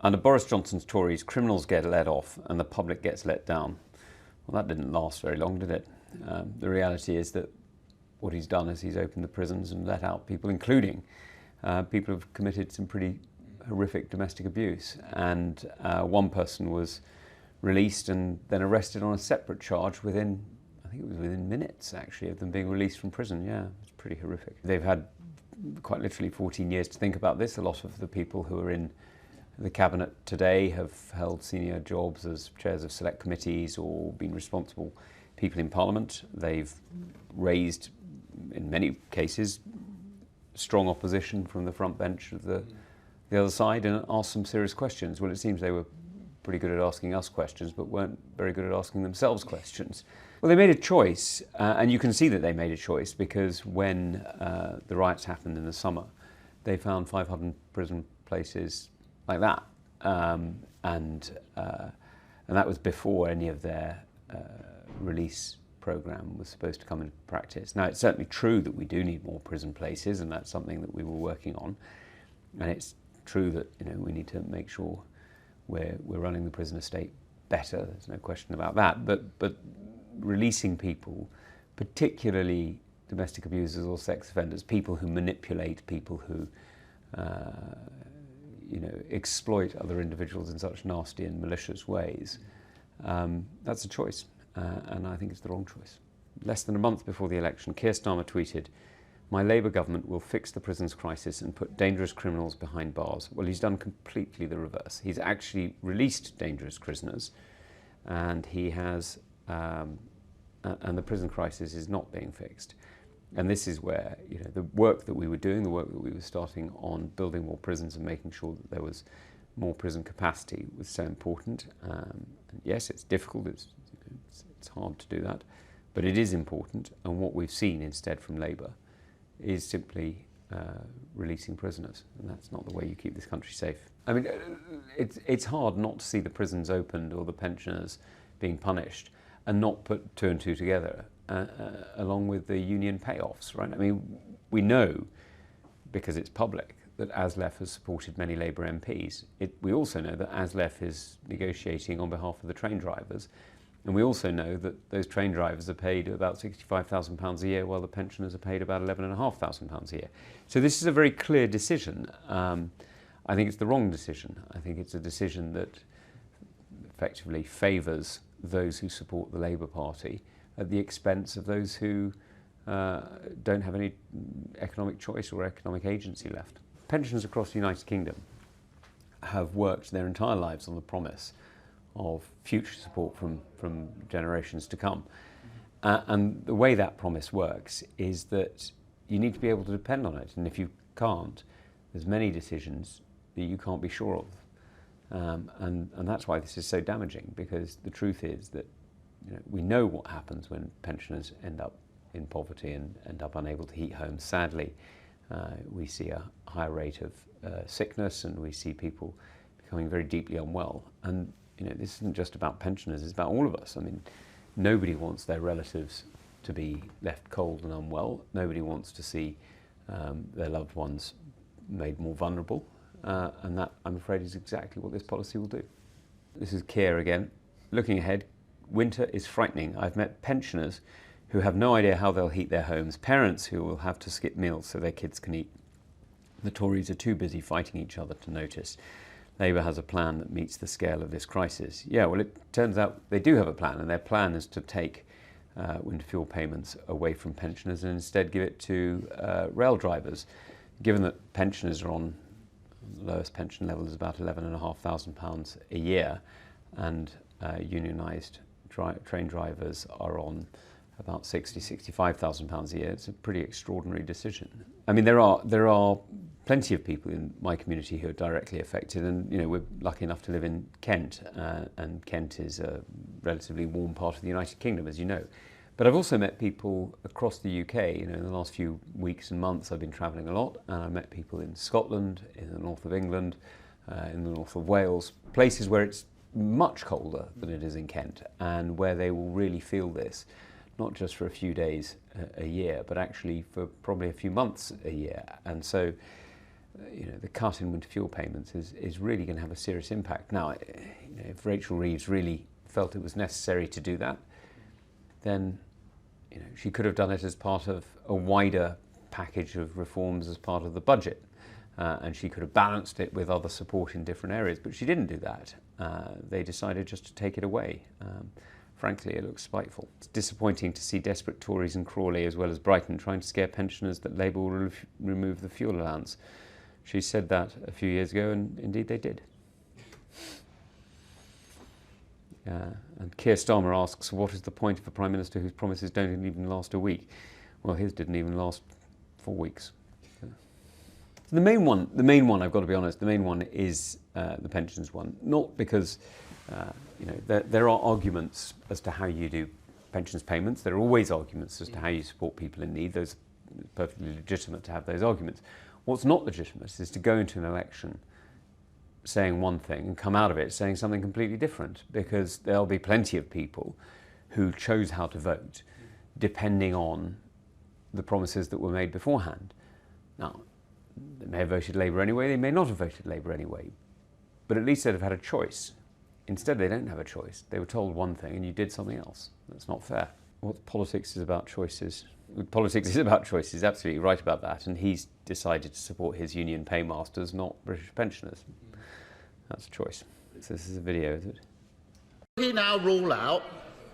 Under Boris Johnson's Tories, criminals get let off and the public gets let down. Well, that didn't last very long, did it? The reality is that what he's done is he's opened the prisons and let out people, including people who've committed some pretty horrific domestic abuse. And one person was released and then arrested on a separate charge within, I think it was within minutes actually, of them being released from prison. Yeah, it's pretty horrific. They've had quite literally 14 years to think about this. A lot of the people who are in the cabinet today have held senior jobs as chairs of select committees or been responsible people in Parliament. They've raised, in many cases, strong opposition from the front bench of the other side and asked some serious questions. Well, it seems they were pretty good at asking us questions, but weren't very good at asking themselves questions. Well, they made a choice, and you can see that they made a choice because when the riots happened in the summer, they found 500 prison places like that, and that was before any of their release program was supposed to come into practice. Now, it's certainly true that we do need more prison places, and that's something that we were working on. And it's true that we need to make sure we're running the prison estate better. There's no question about that. But releasing people, particularly domestic abusers or sex offenders, people who manipulate, people who exploit other individuals in such nasty and malicious ways, that's a choice. And I think it's the wrong choice. Less than a month before the election, Keir Starmer tweeted, "My Labour government will fix the prisons crisis and put dangerous criminals behind bars." Well, he's done completely the reverse. He's actually released dangerous prisoners, and he has, and the prison crisis is not being fixed. And this is where the work that we were doing, the work that we were starting on building more prisons and making sure that there was more prison capacity was so important. And yes, it's difficult. It's hard to do that, but it is important. And what we've seen instead from Labour is simply releasing prisoners, and that's not the way you keep this country safe. I mean, it's hard not to see the prisons opened or the pensioners being punished and not put two and two together, along with the union payoffs, right? I mean, we know, because it's public, that ASLEF has supported many Labour MPs. We also know that ASLEF is negotiating on behalf of the train drivers. And we also know that those train drivers are paid about £65,000 a year, while the pensioners are paid about £11,500 a year. So this is a very clear decision. I think it's the wrong decision. I think it's a decision that effectively favours those who support the Labour Party at the expense of those who don't have any economic choice or economic agency left. Pensioners across the United Kingdom have worked their entire lives on the promise of future support from generations to come. And the way that promise works is that you need to be able to depend on it. And if you can't, there's many decisions that you can't be sure of. And that's why this is so damaging, because the truth is that we know what happens when pensioners end up in poverty and end up unable to heat homes. Sadly, we see a higher rate of sickness, and we see people becoming very deeply unwell. And this isn't just about pensioners, it's about all of us. I mean, nobody wants their relatives to be left cold and unwell. Nobody wants to see their loved ones made more vulnerable. And that, I'm afraid, is exactly what this policy will do. This is Keir again. Looking ahead, winter is frightening. I've met pensioners who have no idea how they'll heat their homes, parents who will have to skip meals so their kids can eat. The Tories are too busy fighting each other to notice. Labour has a plan that meets the scale of this crisis. Yeah, well, it turns out they do have a plan, and their plan is to take winter fuel payments away from pensioners and instead give it to rail drivers. Given that pensioners are on the lowest pension level is about £11,500 a year, and unionised train drivers are on about £60,000–65,000 a year, it's a pretty extraordinary decision. I mean, there are plenty of people in my community who are directly affected, and we're lucky enough to live in Kent, and Kent is a relatively warm part of the United Kingdom, as you know. But I've also met people across the UK. In the last few weeks and months I've been travelling a lot, and I've met people in Scotland, in the north of England, in the north of Wales, places where it's much colder than it is in Kent, and where they will really feel this, not just for a few days a year, but actually for probably a few months a year. And so the cut in winter fuel payments is really going to have a serious impact. Now, if Rachel Reeves really felt it was necessary to do that, then she could have done it as part of a wider package of reforms as part of the budget. And she could have balanced it with other support in different areas, but she didn't do that. They decided just to take it away. Frankly, it looks spiteful. It's disappointing to see desperate Tories in Crawley as well as Brighton trying to scare pensioners that Labour will remove the fuel allowance. She said that a few years ago, and indeed they did. And Keir Starmer asks, what is the point of a Prime Minister whose promises don't even last a week? Well, his didn't even last 4 weeks. The main one, I've got to be honest, the main one is the pensions one. Not because, there are arguments as to how you do pensions payments. There are always arguments as to how you support people in need. Those are perfectly legitimate to have those arguments. What's not legitimate is to go into an election saying one thing and come out of it saying something completely different, because there'll be plenty of people who chose how to vote depending on the promises that were made beforehand. Now, they may have voted Labour anyway, they may not have voted Labour anyway, but at least they'd have had a choice. Instead, they don't have a choice. They were told one thing and you did something else. That's not fair. What politics is about choices. Politics is about choices, absolutely right about that, and he's decided to support his union paymasters, not British pensioners. That's a choice. So this is a video, is it? He now rule out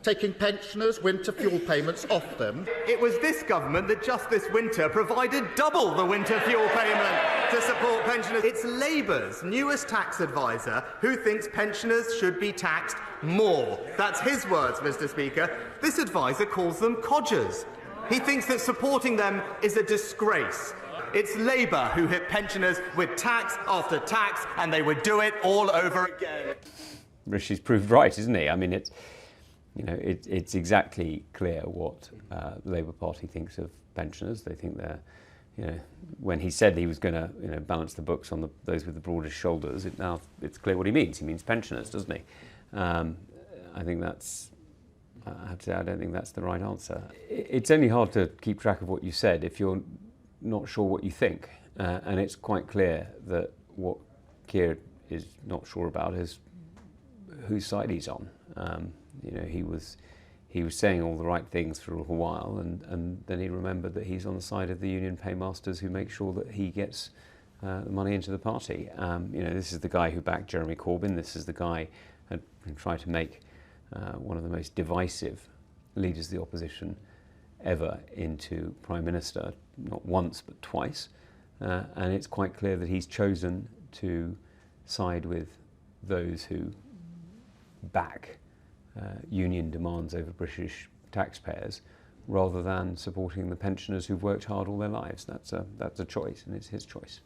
taking pensioners' winter fuel payments off them. It was this government that just this winter provided double the winter fuel payment to support pensioners. It's Labour's newest tax advisor who thinks pensioners should be taxed more. That's his words, Mr. Speaker. This advisor calls them codgers. He thinks that supporting them is a disgrace. It's Labour who hit pensioners with tax after tax, and they would do it all over again. Rishi's proved right, isn't he? I mean, it's exactly clear what the Labour Party thinks of pensioners. They think they're, when he said he was going to, balance the books on those with the broadest shoulders, it's clear what he means. He means pensioners, doesn't he? I think that's. I have to say, I don't think that's the right answer. It's only hard to keep track of what you said if you're not sure what you think, and it's quite clear that what Keir is not sure about is whose side he's on. He was saying all the right things for a little while, and then he remembered that he's on the side of the union paymasters who make sure that he gets the money into the party. This is the guy who backed Jeremy Corbyn. This is the guy who tried to make one of the most divisive leaders of the opposition ever into Prime Minister, not once but twice. And it's quite clear that he's chosen to side with those who back union demands over British taxpayers rather than supporting the pensioners who've worked hard all their lives. That's a choice, and it's his choice.